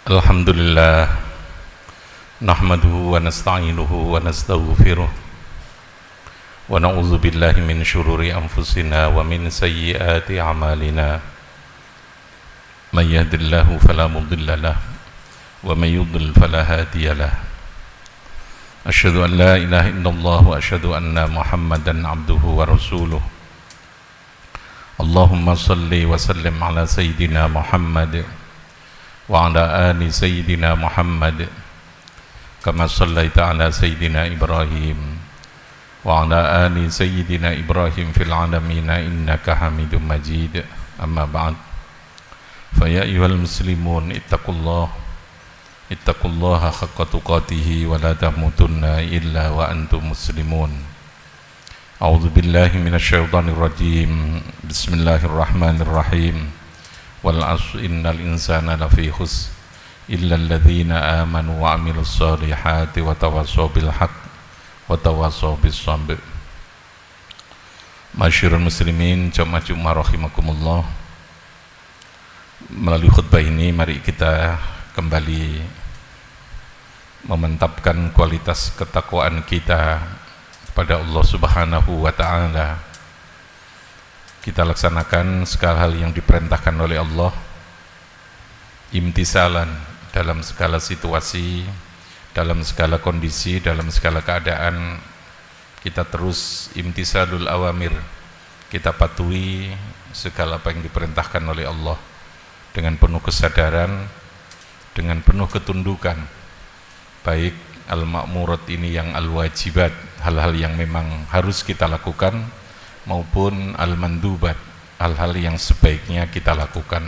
Alhamdulillah nahmaduhu wa nasta'inuhu wa nastaghfiruh wa na'udzu billahi min syururi anfusina wa min sayyiati a'malina may yahdihillahu fala mudilla lahu wa may yudlil fala hadiya lahu asyhadu an la ilaha illallah wa asyhadu anna muhammadan abduhu wa rasuluh Allahumma salli wa sallim ala sayyidina Muhammad wa ala ali sayyidina Muhammad kama sallaita ala sayyidina Ibrahim wa ala ali sayyidina Ibrahim fil alamin innaka Hamidum Majid. Amma ba'd, fa ya ayyuhal muslimun ittaqullaha haqqa tuqatih wa la tamutunna illa wa antum muslimun. A'udzu billahi minasyaitonir rajim. Bismillahirrahmanirrahim. Wal 'asri innal insana lafi khusr illa alladzina amanu wa 'amilus solihati wa tawassaw bil haqq wa tawassaw bis sabr. Masyarul muslimin jamaah Jumat rahimakumullah. Melalui khutbah ini mari kita kembali memantapkan kualitas ketakwaan kita kepada Allah Subhanahu wa taala. Kita laksanakan segala hal yang diperintahkan oleh Allah, imtisalan dalam segala situasi, dalam segala kondisi, dalam segala keadaan. Kita terus imtisalul awamir, kita patuhi segala apa yang diperintahkan oleh Allah dengan penuh kesadaran, dengan penuh ketundukan, baik al-ma'murat ini yang al-wajibat, hal-hal yang memang harus kita lakukan, maupun al-mandubat, hal-hal yang sebaiknya kita lakukan.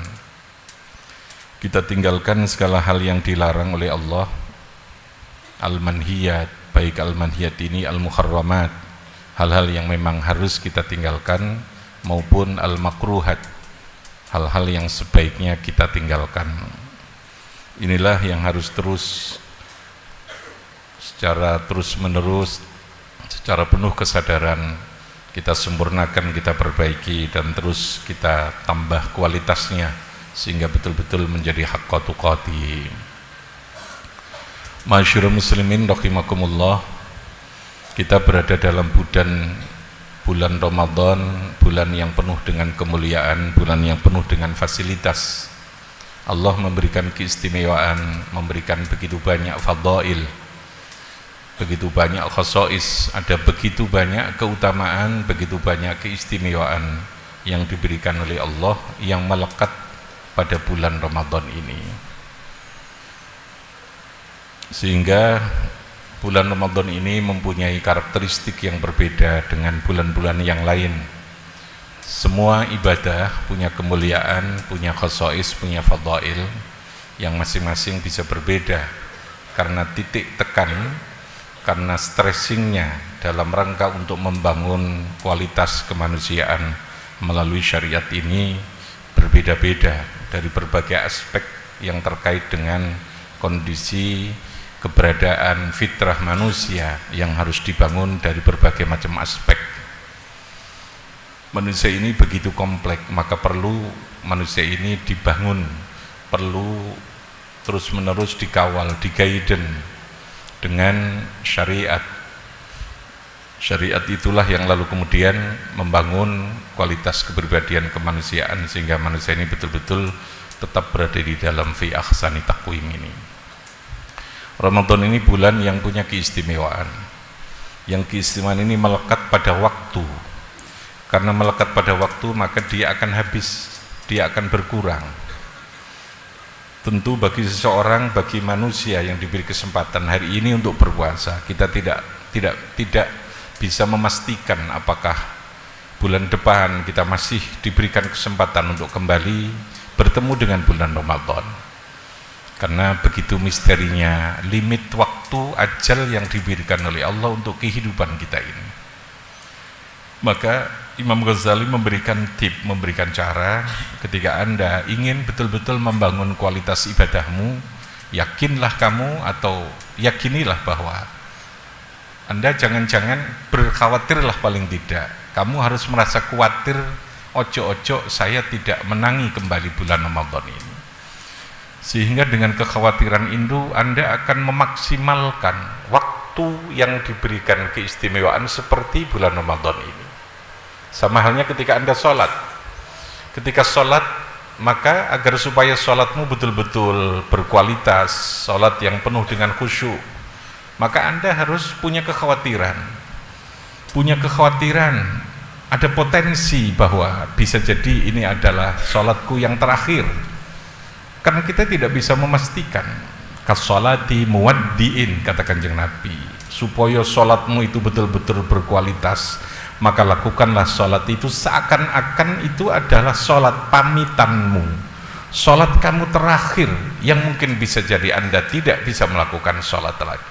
Kita tinggalkan segala hal yang dilarang oleh Allah, al-manhiyat, baik al-manhiyat ini al-muharramat, hal-hal yang memang harus kita tinggalkan, maupun al-makruhat, hal-hal yang sebaiknya kita tinggalkan. Inilah yang harus terus secara terus-menerus, secara penuh kesadaran kita sempurnakan, kita perbaiki, dan terus kita tambah kualitasnya sehingga betul-betul menjadi haqqa tuqatih. Masyarul muslimin rahimakumullah, kita berada dalam bulan Ramadan, bulan yang penuh dengan kemuliaan, bulan yang penuh dengan fasilitas. Allah memberikan keistimewaan, memberikan begitu banyak fadail, begitu banyak khasais, ada begitu banyak keutamaan, begitu banyak keistimewaan yang diberikan oleh Allah yang melekat pada bulan Ramadan ini. Sehingga bulan Ramadan ini mempunyai karakteristik yang berbeda dengan bulan-bulan yang lain. Semua ibadah punya kemuliaan, punya khasais, punya fadail yang masing-masing bisa berbeda karena titik tekan, karena stressingnya dalam rangka untuk membangun kualitas kemanusiaan melalui syariat ini berbeda-beda dari berbagai aspek yang terkait dengan kondisi keberadaan fitrah manusia yang harus dibangun dari berbagai macam aspek. Manusia ini begitu kompleks, maka perlu manusia ini dibangun, perlu terus-menerus dikawal, di-guidance dengan syariat. Syariat itulah yang lalu kemudian membangun kualitas kepribadian kemanusiaan sehingga manusia ini betul-betul tetap berada di dalam fi ahsani taqwim ini. Ramadan ini bulan yang punya keistimewaan. Yang keistimewaan ini melekat pada waktu. Karena melekat pada waktu, maka dia akan habis, dia akan berkurang. Tentu bagi seseorang, bagi manusia yang diberi kesempatan hari ini untuk berpuasa, kita tidak bisa memastikan apakah bulan depan kita masih diberikan kesempatan untuk kembali bertemu dengan bulan Ramadan. Karena begitu misterinya limit waktu ajal yang diberikan oleh Allah untuk kehidupan kita ini. Maka Imam Ghazali memberikan tip, memberikan cara, ketika Anda ingin betul-betul membangun kualitas ibadahmu, yakinlah kamu atau yakinilah bahwa Anda jangan-jangan berkhawatirlah, paling tidak kamu harus merasa khawatir, ojo-ojo saya tidak menangi kembali bulan Ramadan ini. Sehingga dengan kekhawatiran itu Anda akan memaksimalkan waktu yang diberikan keistimewaan seperti bulan Ramadan ini. Sama halnya ketika Anda sholat. Ketika sholat, maka agar supaya sholatmu betul-betul berkualitas, sholat yang penuh dengan khusyuk, maka Anda harus punya kekhawatiran. Ada potensi bahwa bisa jadi ini adalah sholatku yang terakhir. Karena kita tidak bisa memastikan. Kasolati muwaddi'in, kata Kanjeng Nabi, supaya sholatmu itu betul-betul berkualitas, maka lakukanlah sholat itu seakan-akan itu adalah sholat pamitanmu, sholat kamu terakhir, yang mungkin bisa jadi Anda tidak bisa melakukan sholat lagi.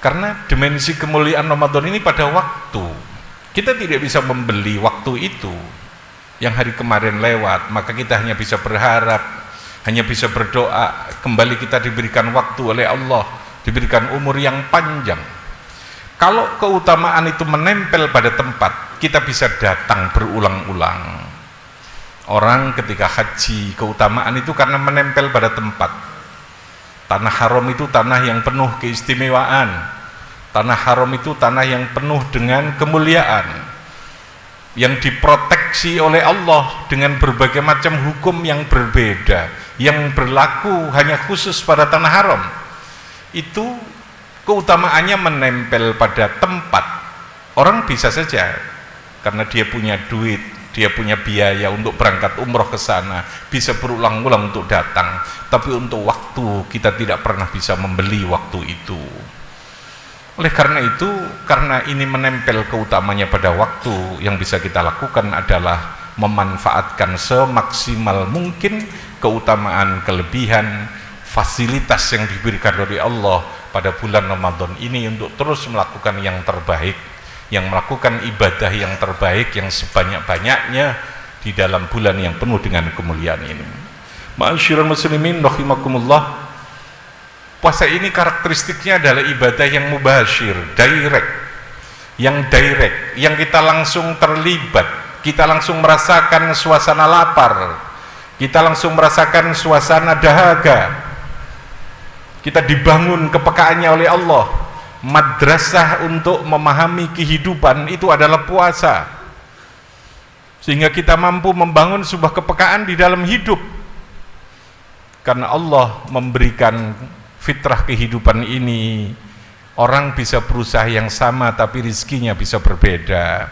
Karena dimensi kemuliaan Ramadan ini pada waktu, kita tidak bisa membeli waktu itu. Yang hari kemarin lewat, maka kita hanya bisa berharap, hanya bisa berdoa, kembali kita diberikan waktu oleh Allah, diberikan umur yang panjang. Kalau keutamaan itu menempel pada tempat, kita bisa datang berulang-ulang. Orang ketika haji, keutamaan itu karena menempel pada tempat. Tanah haram itu tanah yang penuh keistimewaan. Tanah haram itu tanah yang penuh dengan kemuliaan, yang diproteksi oleh Allah dengan berbagai macam hukum yang berbeda, yang berlaku hanya khusus pada tanah haram. Itu keutamaannya menempel pada tempat. Orang bisa saja karena dia punya duit, dia punya biaya untuk berangkat umroh ke sana, bisa berulang-ulang untuk datang, tapi untuk waktu kita tidak pernah bisa membeli waktu itu. Oleh karena itu, karena ini menempel keutamanya pada waktu, yang bisa kita lakukan adalah memanfaatkan semaksimal mungkin keutamaan, kelebihan, fasilitas yang diberikan oleh Allah pada bulan Ramadan ini untuk terus melakukan yang terbaik, yang melakukan ibadah yang terbaik, yang sebanyak-banyaknya di dalam bulan yang penuh dengan kemuliaan ini. Ma'asyiral muslimin rahimakumullah, puasa ini karakteristiknya adalah ibadah yang mubashir, yang direct, yang kita langsung terlibat, kita langsung merasakan suasana lapar, kita langsung merasakan suasana dahaga, kita dibangun kepekaannya oleh Allah. Madrasah untuk memahami kehidupan itu adalah puasa, sehingga kita mampu membangun sebuah kepekaan di dalam hidup, karena Allah memberikan fitrah kehidupan ini. Orang bisa berusaha yang sama tapi rizkinya bisa berbeda,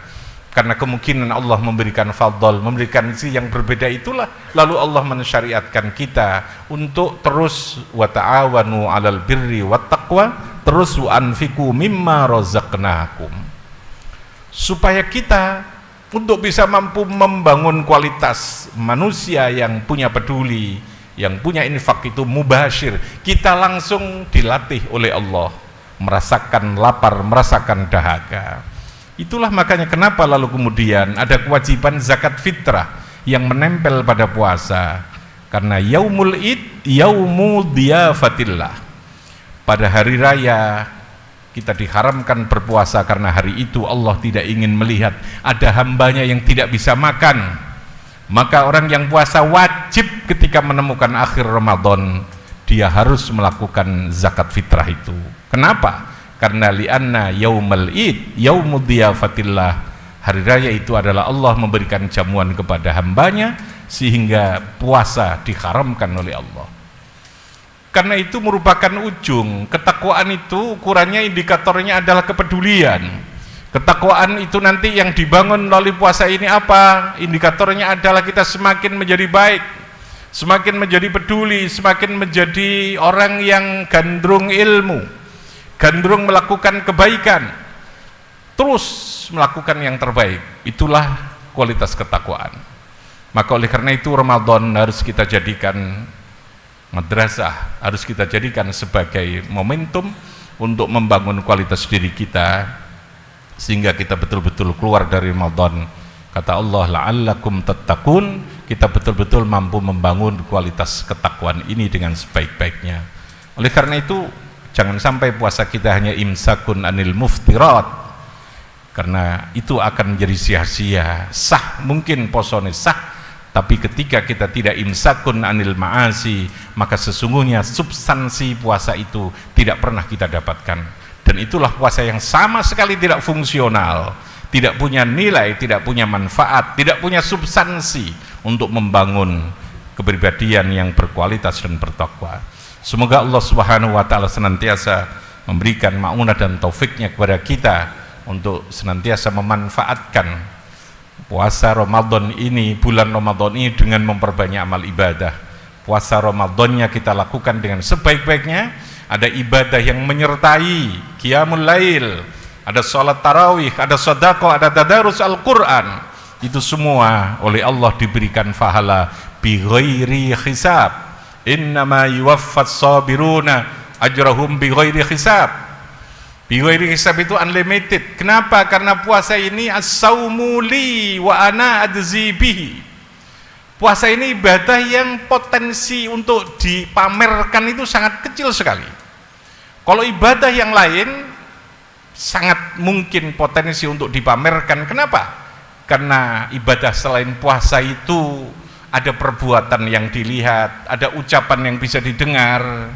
karena kemungkinan Allah memberikan fadl, memberikan rizki yang berbeda itulah lalu Allah mensyariatkan kita untuk terus wa ta'awanu 'alal birri wat taqwa, terus wa anfiqu mimma razaqnakum, supaya kita untuk bisa mampu membangun kualitas manusia yang punya peduli, yang punya infak itu mubashir. Kita langsung dilatih oleh Allah merasakan lapar, merasakan dahaga. Itulah makanya kenapa lalu kemudian ada kewajiban zakat fitrah yang menempel pada puasa, karena yaumul id yaumu diyafatillah. Pada hari raya kita diharamkan berpuasa karena hari itu Allah tidak ingin melihat ada hambanya yang tidak bisa makan. Maka orang yang puasa wajib ketika menemukan akhir Ramadan dia harus melakukan zakat fitrah itu. Kenapa? Karena li'anna yaumal id yaumud diyafatillah, hari raya itu adalah Allah memberikan jamuan kepada hambanya, sehingga puasa diharamkan oleh Allah. Karena itu merupakan ujung ketakwaan itu, ukurannya indikatornya adalah kepedulian. Ketakwaan itu nanti yang dibangun melalui puasa ini apa? Indikatornya adalah kita semakin menjadi baik, semakin menjadi peduli, semakin menjadi orang yang gandrung ilmu, gandrung melakukan kebaikan, terus melakukan yang terbaik. Itulah kualitas ketakwaan. Maka oleh karena itu Ramadan harus kita jadikan madrasah, harus kita jadikan sebagai momentum untuk membangun kualitas diri kita, sehingga kita betul-betul keluar dari Ramadan, kata Allah, la'allakum tattaqun, kita betul-betul mampu membangun kualitas ketakwaan ini dengan sebaik-baiknya. Oleh karena itu jangan sampai puasa kita hanya imsakun anil muftirat, karena itu akan menjadi sia-sia. Sah mungkin posone sah, Tapi ketika kita tidak imsakun anil ma'asi, maka sesungguhnya substansi puasa itu tidak pernah kita dapatkan. Dan itulah puasa yang sama sekali tidak fungsional, tidak punya nilai, tidak punya manfaat, tidak punya substansi untuk membangun kepribadian yang berkualitas dan bertakwa. Semoga Allah Subhanahu wa taala senantiasa memberikan ma'unah dan taufiknya kepada kita untuk senantiasa memanfaatkan puasa Ramadan ini, bulan Ramadan ini dengan memperbanyak amal ibadah. Puasa Ramadannya kita lakukan dengan sebaik-baiknya. Ada ibadah yang menyertai qiyamul lail, ada sholat tarawih, ada sedekah, ada tadarus Al-Quran. Itu semua oleh Allah diberikan pahala bi ghairi hisab. Innama yuwaffas sabiruna ajrahum bi ghairi hisab. Bi ghairi hisab itu unlimited. Kenapa? Karena puasa ini as-saumu li wa ana adzzi bihi. Puasa ini ibadah yang potensi untuk dipamerkan itu sangat kecil sekali. Kalau ibadah yang lain sangat mungkin potensi untuk dipamerkan. Kenapa? Karena ibadah selain puasa itu ada perbuatan yang dilihat, ada ucapan yang bisa didengar.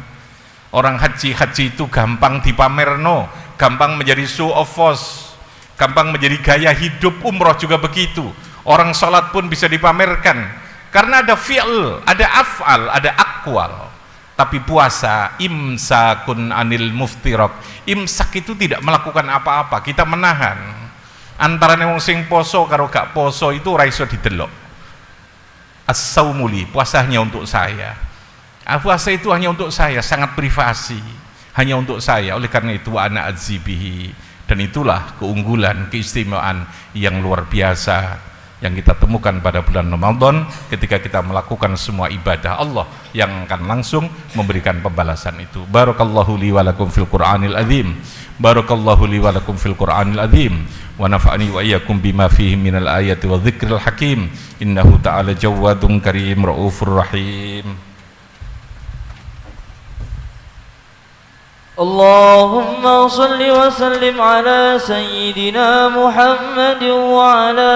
Orang haji itu gampang dipamerno, gampang menjadi show of force, gampang menjadi gaya hidup. Umroh juga begitu. Orang sholat pun bisa dipamerkan karena ada fi'l, ada af'al, ada aqwal. Tapi puasa imsakun anil muftirab. Imsak itu tidak melakukan apa-apa, kita menahan. Antara wong sing poso karo gak poso itu ora iso didelok. As-saumuli, puasanya untuk saya. Puasa itu hanya untuk saya, sangat privasi, hanya untuk saya. Oleh karena itu ana adzibihi, dan itulah keunggulan, keistimewaan yang luar biasa yang kita temukan pada bulan Ramadan. Ketika kita melakukan semua ibadah, Allah yang akan langsung memberikan pembalasan itu. Barakallahu li wa lakum fil Qur'anil azim. Barakallahu li wa lakum fil Qur'anil azim. Wa nafa'ani wa iyyakum bima fihi minal ayati wa dzikril hakim. Innahu ta'ala jawadun karim raufur rahim. اللهم صل وسلم على سيدنا محمد وعلى